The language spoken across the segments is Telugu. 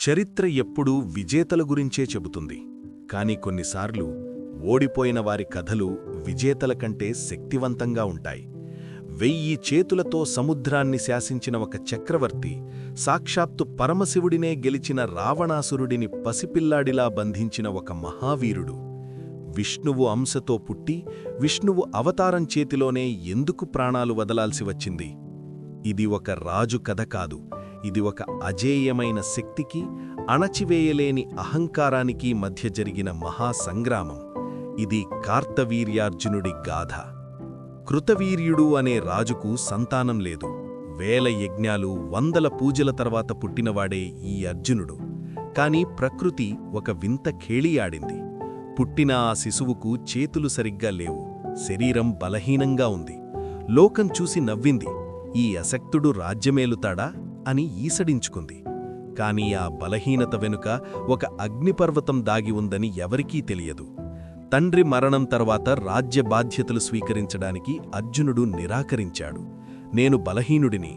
చరిత్ర ఎప్పుడూ విజేతల గురించే చెబుతుంది. కాని కొన్నిసార్లు ఓడిపోయిన వారి కథలు విజేతల కంటే శక్తివంతంగా ఉంటాయి. 1000 చేతులతో సముద్రాన్ని శాసించిన ఒక చక్రవర్తి, సాక్షాత్తు పరమశివుడినే గెలిచిన రావణాసురుడిని పసిపిల్లాడిలా బంధించిన ఒక మహావీరుడు. విష్ణువు అంశతో పుట్టి విష్ణువు అవతారం చేతిలోనే ఎందుకు ప్రాణాలు వదలాల్సి వచ్చింది? ఇది ఒక రాజు కథ కాదు, ఇది ఒక అజేయమైన శక్తికి, అణచివేయలేని అహంకారానికి మధ్య జరిగిన మహాసంగ్రామం. ఇది కార్తవీర్యార్జునుడి గాథ. కృతవీర్యుడు అనే రాజుకు సంతానం లేదు. 1000 యజ్ఞాలు, 100 పూజల తర్వాత పుట్టినవాడే ఈ అర్జునుడు. కాని ప్రకృతి ఒక వింత ఖేళియాడింది. పుట్టిన ఆ శిశువుకు చేతులు సరిగ్గా లేవు, శరీరం బలహీనంగా ఉంది. లోకం చూసి నవ్వింది. ఈ అశక్తుడు రాజ్యమేలుతాడా అని ఈసడించుకుంది. కాని ఆ బలహీనత వెనుక ఒక అగ్నిపర్వతం దాగి ఉందని ఎవరికీ తెలియదు. తండ్రి మరణం తర్వాత రాజ్య బాధ్యతలు స్వీకరించడానికి అర్జునుడు నిరాకరించాడు. నేను బలహీనుడిని,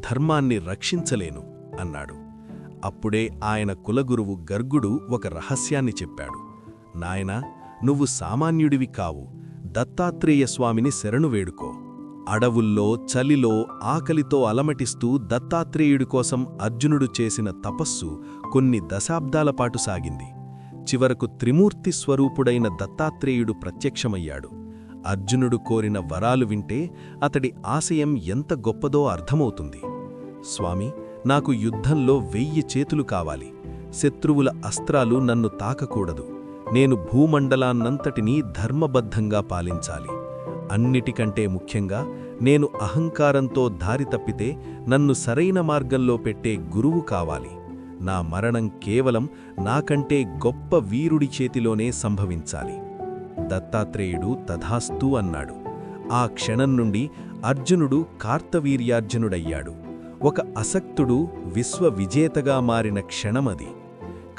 ధర్మాన్ని రక్షించలేను అన్నాడు. అప్పుడే ఆయన కులగురువు గర్గుడు ఒక రహస్యాన్ని చెప్పాడు. నాయనా, నువ్వు సామాన్యుడివి కావు, దత్తాత్రేయ స్వామిని శరణు వేడుకో. అడవుల్లో చలిలో ఆకలితో అలమటిస్తూ దత్తాత్రేయుడి కోసం అర్జునుడు చేసిన తపస్సు కొన్ని దశాబ్దాలపాటు సాగింది. చివరకు త్రిమూర్తి స్వరూపుడైన దత్తాత్రేయుడు ప్రత్యక్షమయ్యాడు. అర్జునుడు కోరిన వరాలు వింటే అతడి ఆశయం ఎంత గొప్పదో అర్థమవుతుంది. స్వామి, నాకు యుద్ధంలో 1000 చేతులు కావాలి. శత్రువుల అస్త్రాలు నన్ను తాకకూడదు. నేను భూమండలాన్నంతటినీ ధర్మబద్ధంగా పాలించాలి. అన్నిటికంటే ముఖ్యంగా నేను అహంకారంతో దారి తప్పితే నన్ను సరైన మార్గంలో పెట్టే గురువు కావాలి. నా మరణం కేవలం నాకంటే గొప్ప వీరుడి చేతిలోనే సంభవించాలి. దత్తాత్రేయుడు తథాస్తు అన్నాడు. ఆ క్షణం నుండి అర్జునుడు కార్తవీర్యార్జునుడయ్యాడు. ఒక అసక్తుడు విశ్వవిజేతగా మారిన క్షణమది.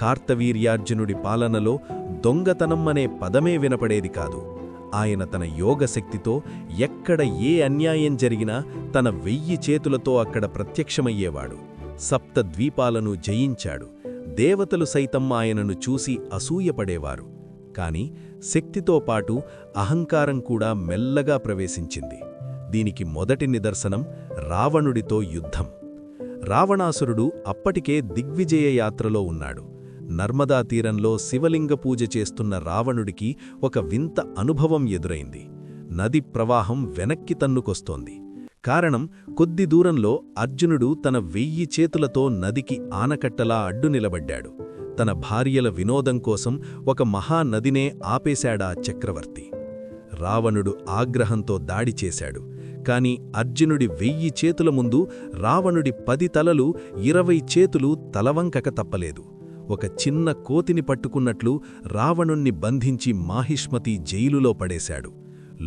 కార్తవీర్యార్జునుడి పాలనలో దొంగతనం అనే పదమే వినపడేది కాదు. ఆయన తన యోగశక్తితో ఎక్కడ ఏ అన్యాయం జరిగినా తన 1000 చేతులతో అక్కడ ప్రత్యక్షమయ్యేవాడు. సప్తద్వీపాలను జయించాడు. దేవతలు సైతం ఆయనను చూసి అసూయపడేవారు. కాని శక్తితో పాటు అహంకారం కూడా మెల్లగా ప్రవేశించింది. దీనికి మొదటి నిదర్శనం రావణుడితో యుద్ధం. రావణాసురుడు అప్పటికే దిగ్విజయ యాత్రలో ఉన్నాడు. నర్మదా తీరంలో శివలింగ పూజ చేస్తున్న రావణుడికి ఒక వింత అనుభవం ఎదురైంది. నది ప్రవాహం వెనక్కి తన్నుకొస్తోంది. కారణం, కొద్ది దూరంలో అర్జునుడు తన 1000 చేతులతో నదికి ఆనకట్టలా అడ్డు నిలబడ్డాడు. తన భార్యల వినోదం కోసం ఒక మహానదినే ఆపేశాడా చక్రవర్తి. రావణుడు ఆగ్రహంతో దాడి చేశాడు. కాని అర్జునుడి 1000 చేతుల ముందు రావణుడి 10 తలలు, 20 చేతులు తలవంకక తప్పలేదు. ఒక చిన్న కోతిని పట్టుకున్నట్లు రావణుణ్ణి బంధించి మాహిష్మతి జైలులో పడేశాడు.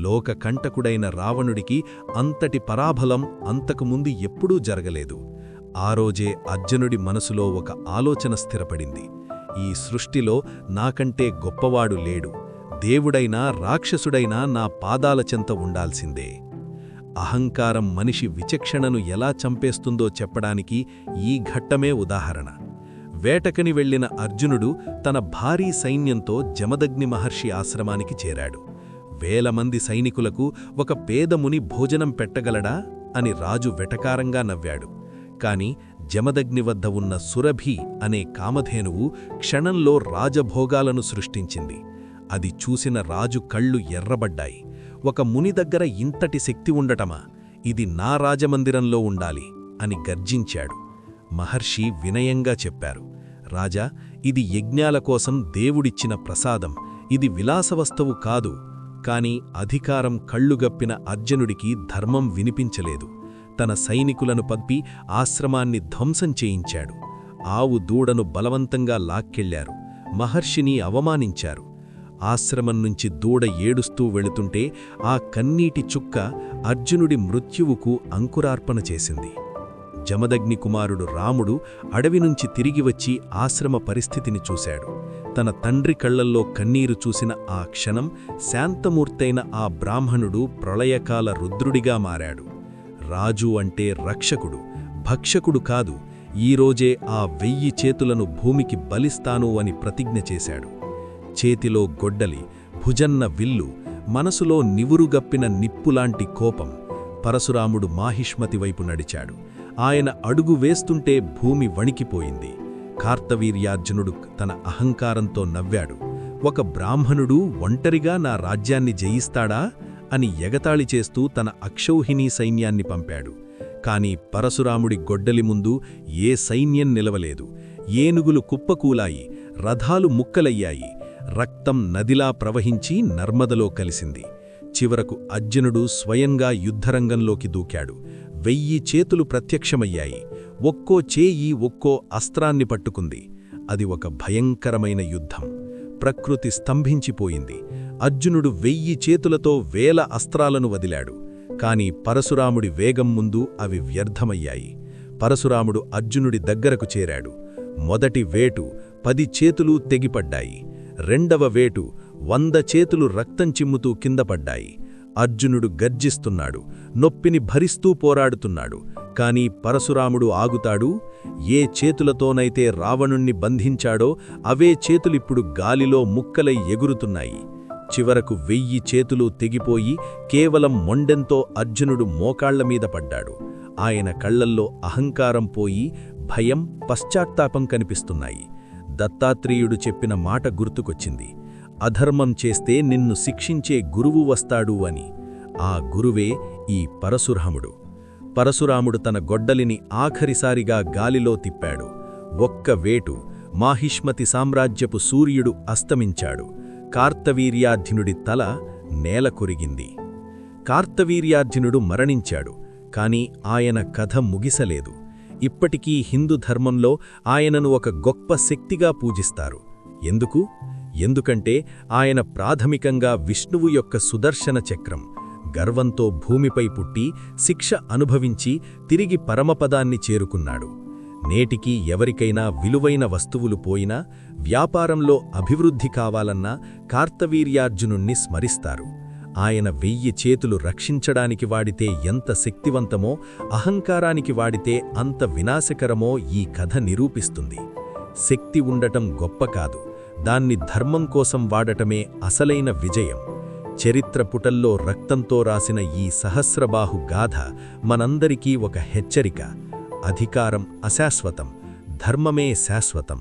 లోకకంటకుడైన రావణుడికి అంతటి పరాభలం అంతకుముందు ఎప్పుడూ జరగలేదు. ఆ రోజే అర్జునుడి మనసులో ఒక ఆలోచన స్థిరపడింది. ఈ సృష్టిలో నాకంటే గొప్పవాడు లేడు. దేవుడైనా రాక్షసుడైనా నా పాదాల చెంత ఉండాల్సిందే. అహంకారం మనిషి విచక్షణను ఎలా చంపేస్తుందో చెప్పడానికి ఈ ఘట్టమే ఉదాహరణ. వేటకని వెళ్లిన అర్జునుడు తన భారీ సైన్యంతో జమదగ్ని మహర్షి ఆశ్రమానికి చేరాడు. 1000 మంది సైనికులకు ఒక పేదముని భోజనం పెట్టగలడా అని రాజు వెటకారంగా నవ్వాడు. కాని జమదగ్ని వద్ద ఉన్న సురభి అనే కామధేనువు క్షణంలో రాజభోగాలను సృష్టించింది. అది చూసిన రాజు కళ్ళు ఎర్రబడ్డాయి. ఒక ముని దగ్గర ఇంతటి శక్తి ఉండటమా? ఇది నా రాజమందిరంలో ఉండాలి అని గర్జించాడు. మహర్షి వినయంగా చెప్పారు, రాజా, ఇది యజ్ఞాల కోసం దేవుడిచ్చిన ప్రసాదం. ఇది విలాసవస్తువు కాదు. కాని అధికారం కళ్ళుగప్పిన అర్జునుడికి ధర్మం వినిపించలేదు. తన సైనికులను పంపి ఆశ్రమాన్ని ధ్వంసం చేయించాడు. ఆవు దూడను బలవంతంగా లాక్కెళ్లారు. మహర్షిని అవమానించారు. ఆశ్రమం నుంచి దూడ ఏడుస్తూ వెళుతుంటే ఆ కన్నీటి చుక్క అర్జునుడి మృత్యువుకు అంకురార్పణ చేసింది. జమదగ్ని కుమారుడు రాముడు అడవి నుంచి తిరిగి వచ్చి ఆశ్రమ పరిస్థితిని చూశాడు. తన తండ్రి కళ్లల్లో కన్నీరు చూసిన ఆ క్షణం శాంతమూర్తైన ఆ బ్రాహ్మణుడు ప్రళయకాల రుద్రుడిగా మారాడు. రాజు అంటే రక్షకుడు, భక్షకుడు కాదు. ఈరోజే ఆ 1000 చేతులను భూమికి బలిస్తాను అని ప్రతిజ్ఞ చేశాడు. చేతిలో గొడ్డలి, భుజన్న విల్లు, మనసులో నివురుగప్పిన నిప్పులాంటి కోపం. పరశురాముడు మాహిష్మతి వైపు నడిచాడు. ఆయన అడుగు వేస్తుంటే భూమి వణికిపోయింది. కార్తవీర్యార్జునుడు తన అహంకారంతో నవ్వాడు. ఒక బ్రాహ్మణుడు ఒంటరిగా నా రాజ్యాన్ని జయిస్తాడా అని ఎగతాళి చేస్తూ తన అక్షౌహిణీ సైన్యాన్ని పంపాడు. కాని పరశురాముడి గొడ్డలి ముందు ఏ సైన్యం నిలవలేదు. ఏనుగులు కుప్పకూలాయి, రథాలు ముక్కలయ్యాయి, రక్తం నదిలా ప్రవహించి నర్మదలో కలిసింది. చివరకు అర్జునుడు స్వయంగా యుద్ధరంగంలోకి దూకాడు. 1000 చేతులు ప్రత్యక్షమయ్యాయి. ఒక్కో చేయి ఒక్కో అస్త్రాన్ని పట్టుకుంది. అది ఒక భయంకరమైన యుద్ధం. ప్రకృతి స్తంభించిపోయింది. అర్జునుడు 1000 చేతులతో 1000 అస్త్రాలను వదిలాడు. కాని పరశురాముడి వేగం ముందు అవి వ్యర్థమయ్యాయి. పరశురాముడు అర్జునుడి దగ్గరకు చేరాడు. మొదటి వేటు 10 చేతులు తెగిపడ్డాయి. రెండవ వేటు 100 చేతులు రక్తం చిమ్ముతూ కిందపడ్డాయి. అర్జునుడు గర్జిస్తున్నాడు, నొప్పిని భరిస్తూ పోరాడుతున్నాడు. కాని పరశురాముడు ఆగుతాడు. ఏ చేతులతోనైతే రావణుణ్ణి బంధించాడో అవే చేతులిప్పుడు గాలిలో ముక్కలై ఎగురుతున్నాయి. చివరకు 1000 చేతులు తెగిపోయి కేవలం మొండెంతో అర్జునుడు మోకాళ్లమీద పడ్డాడు. ఆయన కళ్లల్లో అహంకారం పోయి భయం, పశ్చాత్తాపం కనిపిస్తున్నాయి. దత్తాత్రేయుడు చెప్పిన మాట గుర్తుకొచ్చింది. అధర్మం చేస్తే నిన్ను శిక్షించే గురువు వస్తాడు అని. ఆ గురువే ఈ పరశురాముడు. పరశురాముడు తన గొడ్డలిని ఆఖరిసారిగా గాలిలో తిప్పాడు. ఒక్క వేటు మాహిష్మతి సామ్రాజ్యపు సూర్యుడు అస్తమించాడు. కార్తవీర్యార్జునుడి తల నేల కొరిగింది. కార్తవీర్యార్జునుడు మరణించాడు. కాని ఆయన కథ ముగిసలేదు. ఇప్పటికీ హిందూ ధర్మంలో ఆయనను ఒక గొప్ప శక్తిగా పూజిస్తారు. ఎందుకంటే ఆయన ప్రాథమికంగా విష్ణువు యొక్క సుదర్శన చక్రం. గర్వంతో భూమిపై పుట్టి శిక్ష అనుభవించి తిరిగి పరమపదాన్ని చేరుకున్నాడు. నేటికీ ఎవరికైనా విలువైన వస్తువులు పోయినా, వ్యాపారంలో అభివృద్ధి కావాలన్నా కార్తవీర్యార్జునుణ్ణి స్మరిస్తారు. ఆయన 1000 చేతులు రక్షించడానికి వాడితే ఎంత శక్తివంతమో, అహంకారానికి వాడితే అంత వినాశకరమో ఈ కథ నిరూపిస్తుంది. శక్తి ఉండటం గొప్ప కాదు, దాన్ని ధర్మం కోసం వాడటమే అసలైన విజయం. చరిత్ర పుటల్లో రక్తంతో రాసిన ఈ సహస్రబాహు గాథ మనందరికీ ఒక హెచ్చరిక. అధికారం అశాశ్వతం, ధర్మమే శాశ్వతం.